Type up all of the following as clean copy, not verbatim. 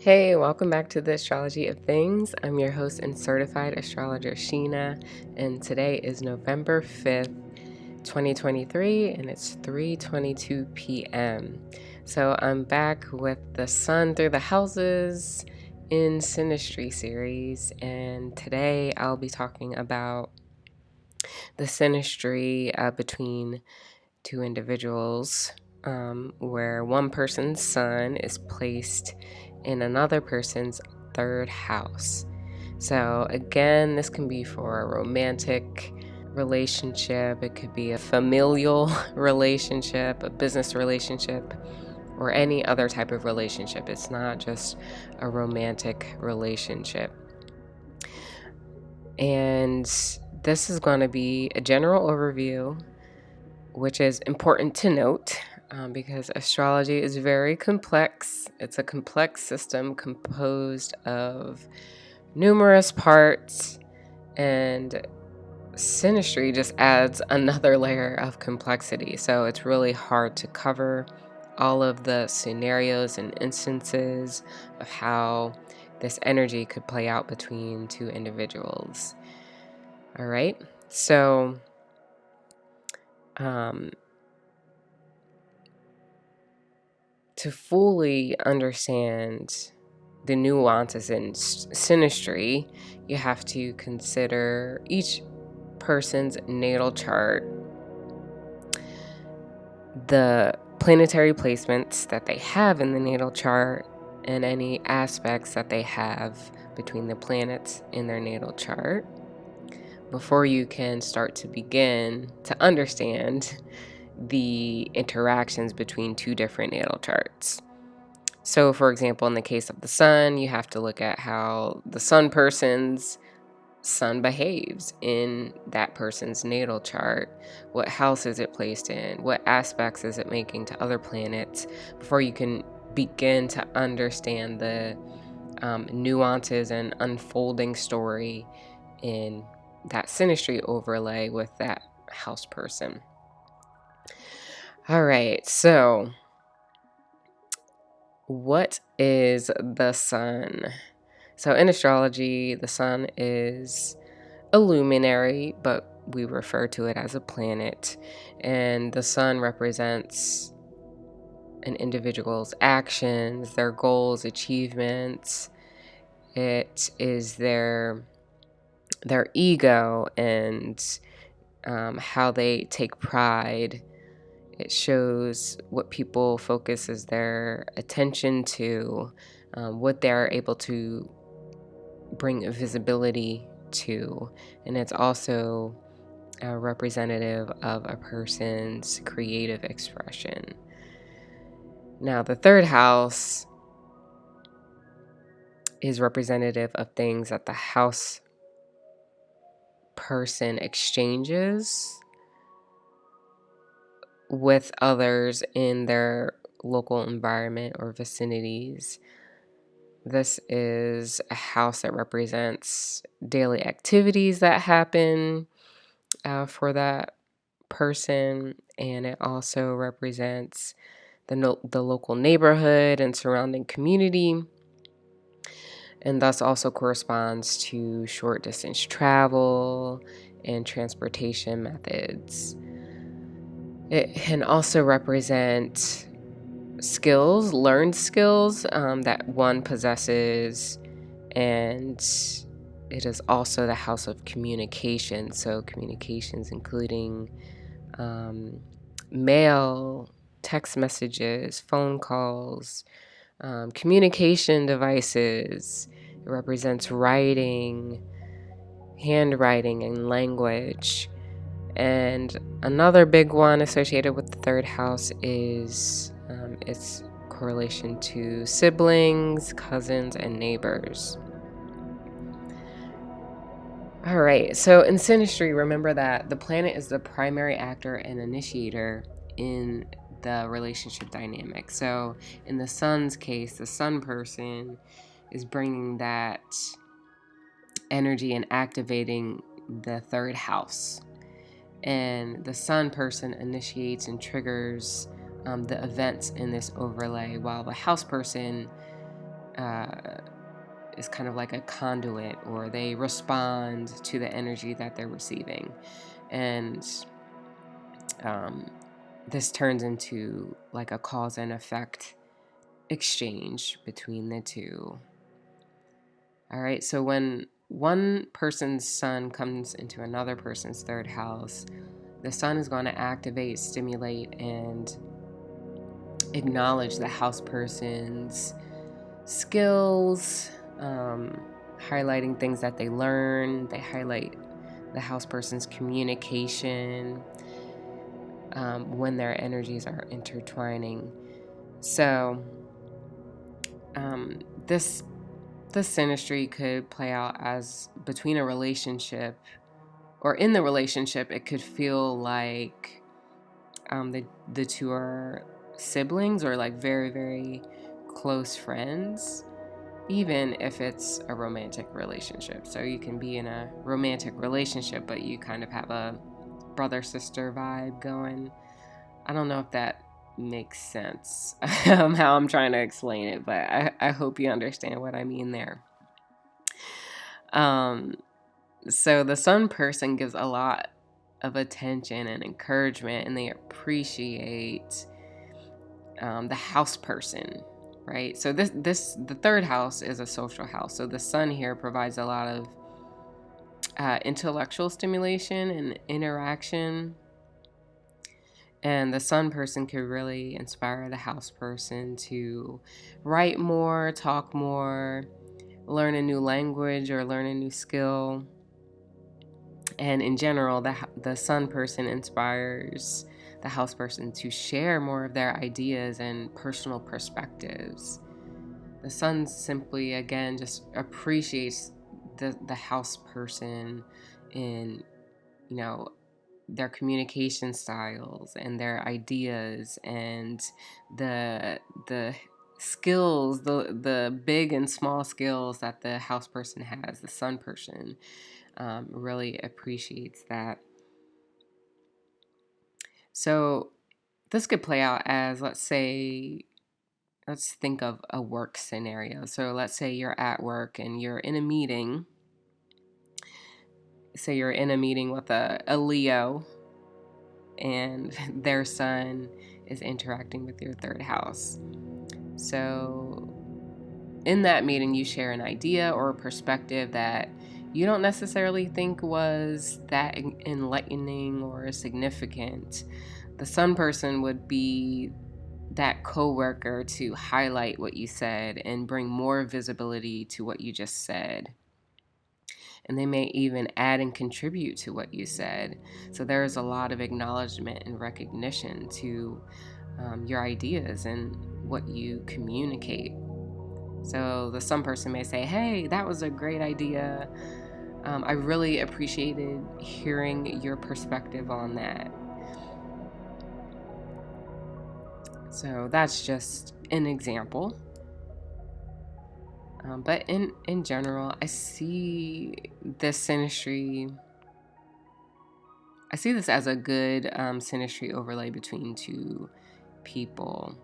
Hey, welcome back to the Astrology of Things. I'm your host and certified astrologer, Sheena, and today is November 5th, 2023, and it's 3:22 p.m. So I'm back with the Sun through the Houses in Synastry series, and today I'll be talking about the synastry between two individuals, where one person's sun is placed in another person's third house. So, again, this can be for a romantic relationship, it could be a familial relationship, a business relationship, or any other type of relationship. It's not just a romantic relationship. And this is going to be a general overview, which is important to note because astrology is very complex. It's a complex system composed of numerous parts, and synastry just adds another layer of complexity. So it's really hard to cover all of the scenarios and instances of how this energy could play out between two individuals. All right, so to fully understand the nuances in synastry, you have to consider each person's natal chart, the planetary placements that they have in the natal chart, and any aspects that they have between the planets in their natal chart before you can start to begin to understand the interactions between two different natal charts. So, for example, in the case of the sun, you have to look at how the sun person's sun behaves in that person's natal chart. What house is it placed in? What aspects is it making to other planets before you can begin to understand the nuances and unfolding story in that synastry overlay with that house person. All right, so what is the sun? So in astrology, the sun is a luminary, but we refer to it as a planet. And the sun represents an individual's actions, their goals, achievements. It is their ego and how they take pride. It shows what people focus as their attention to, what they're able to bring visibility to, and it's also representative of a person's creative expression. Now, the third house is representative of things that the house person exchanges with others in their local environment or vicinities. This is a house that represents daily activities that happen for that person, and it also represents the local neighborhood and surrounding community, and thus also corresponds to short distance travel and transportation methods. It can also represent learned skills that one possesses, and it is also the house of communication. So communications including mail, text messages, phone calls, communication devices. It represents writing, handwriting, and language. And another big one associated with the third house is its correlation to siblings, cousins, and neighbors. All right, so in synastry, remember that the planet is the primary actor and initiator in the relationship dynamic. So in the sun's case, the sun person is bringing that energy and activating the third house. And the sun person initiates and triggers the events in this overlay, while the house person is kind of like a conduit, or they respond to the energy that they're receiving. And this turns into like a cause and effect exchange between the two. All right, so when one person's sun comes into another person's third house, the sun is going to activate, stimulate, and acknowledge the house person's skills, highlighting things that they learn. They highlight the house person's communication when their energies are intertwining. So this synastry could play out as between a relationship, or in the relationship, it could feel like the two are siblings, or like very, very close friends, even if it's a romantic relationship. So you can be in a romantic relationship, but you kind of have a brother-sister vibe going. I don't know if that makes sense, how I'm trying to explain it, but I hope you understand what I mean there. So the sun person gives a lot of attention and encouragement, and they appreciate the house person, right? So the third house is a social house. So the sun here provides a lot of intellectual stimulation and interaction. And the sun person could really inspire the house person to write more, talk more, learn a new language, or learn a new skill. And in general, the sun person inspires the house person to share more of their ideas and personal perspectives. The sun simply, again, just appreciates the house person in, their communication styles and their ideas, and the skills, the big and small skills that the house person has. The sun person really appreciates that. So this could play out as, let's think of a work scenario. So let's say you're at work and you're in a meeting. Say you're in a meeting with a Leo, and their sun is interacting with your third house. So in that meeting, you share an idea or a perspective that you don't necessarily think was that enlightening or significant. The sun person would be that coworker to highlight what you said and bring more visibility to what you just said. And they may even add and contribute to what you said. So there's a lot of acknowledgement and recognition to your ideas and what you communicate. So the sun person may say, hey, that was a great idea. I really appreciated hearing your perspective on that. So that's just an example. But in general, I see this synastry. I see this as a good synastry overlay between two people.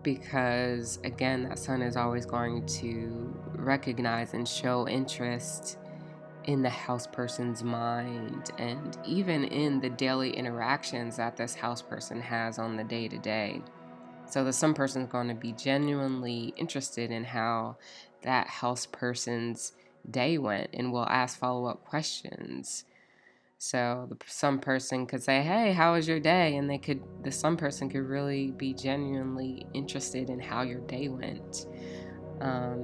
Because again, that sun is always going to recognize and show interest in the house person's mind, and even in the daily interactions that this house person has on the day-to-day. So the sun person is going to be genuinely interested in how that house person's day went, and will ask follow-up questions. So the sun person could say, hey, how was your day? And the sun person could really be genuinely interested in how your day went.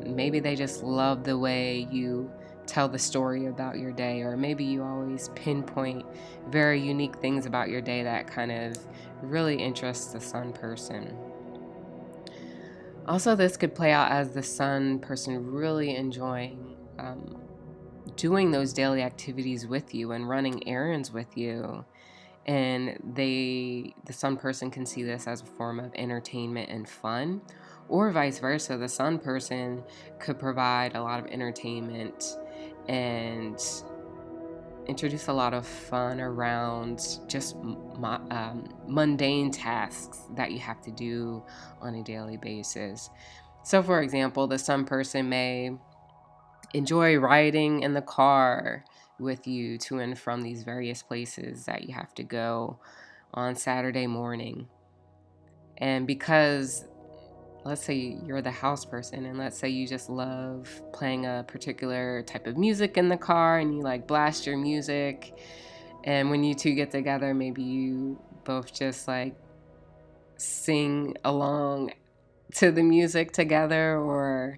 Maybe they just love the way you tell the story about your day, or maybe you always pinpoint very unique things about your day that kind of really interests the sun person. Also, this could play out as the sun person really enjoying doing those daily activities with you and running errands with you. And the sun person can see this as a form of entertainment and fun, or vice versa. The sun person could provide a lot of entertainment and introduce a lot of fun around just mundane tasks that you have to do on a daily basis. So, for example, the sun person may enjoy riding in the car with you to and from these various places that you have to go on Saturday morning. And because, let's say you're the house person, and let's say you just love playing a particular type of music in the car and you like blast your music, and when you two get together, maybe you both just like sing along to the music together, or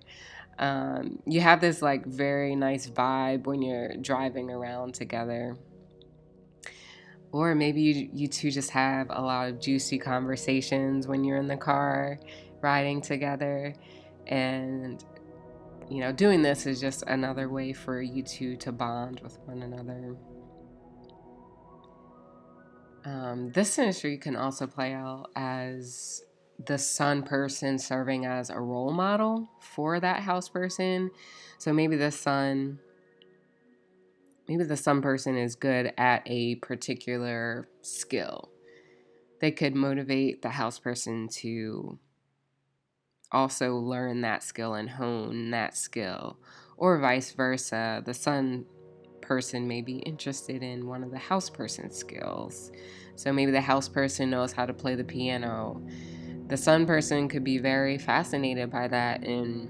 you have this like very nice vibe when you're driving around together. Or maybe you two just have a lot of juicy conversations when you're in the car riding together. And, doing this is just another way for you two to bond with one another. This synastry can also play out as the sun person serving as a role model for that house person. So maybe the sun person is good at a particular skill. They could motivate the house person to also learn that skill and hone that skill, or vice versa. The sun person may be interested in one of the house person's skills. So maybe the house person knows how to play the piano. The sun person could be very fascinated by that and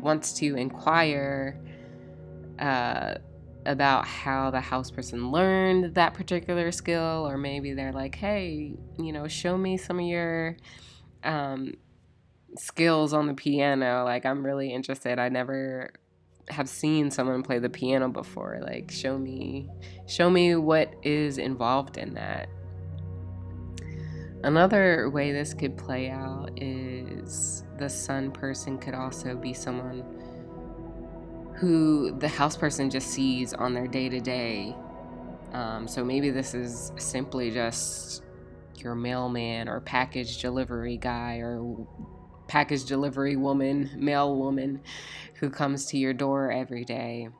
wants to inquire about how the house person learned that particular skill. Or maybe they're like, hey, show me some of your skills on the piano. Like, I'm really interested. I never have seen someone play the piano before. Like, show me what is involved in that. Another way this could play out is the sun person could also be someone who the house person just sees on their day-to-day. So maybe this is simply just your mailman or package delivery guy or package delivery woman, mail woman, who comes to your door every day.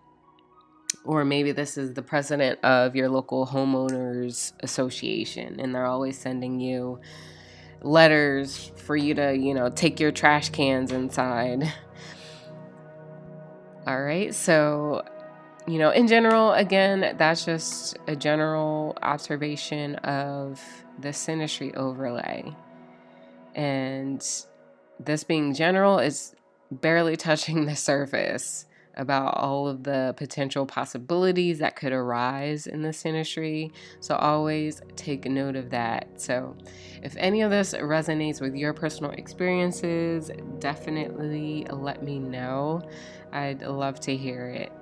Or maybe this is the president of your local homeowners association, and they're always sending you letters for you to, take your trash cans inside. All right, so, in general, again, that's just a general observation of the synastry overlay. And this being general is barely touching the surface about all of the potential possibilities that could arise in the synastry. So always take note of that. So if any of this resonates with your personal experiences, definitely let me know. I'd love to hear it.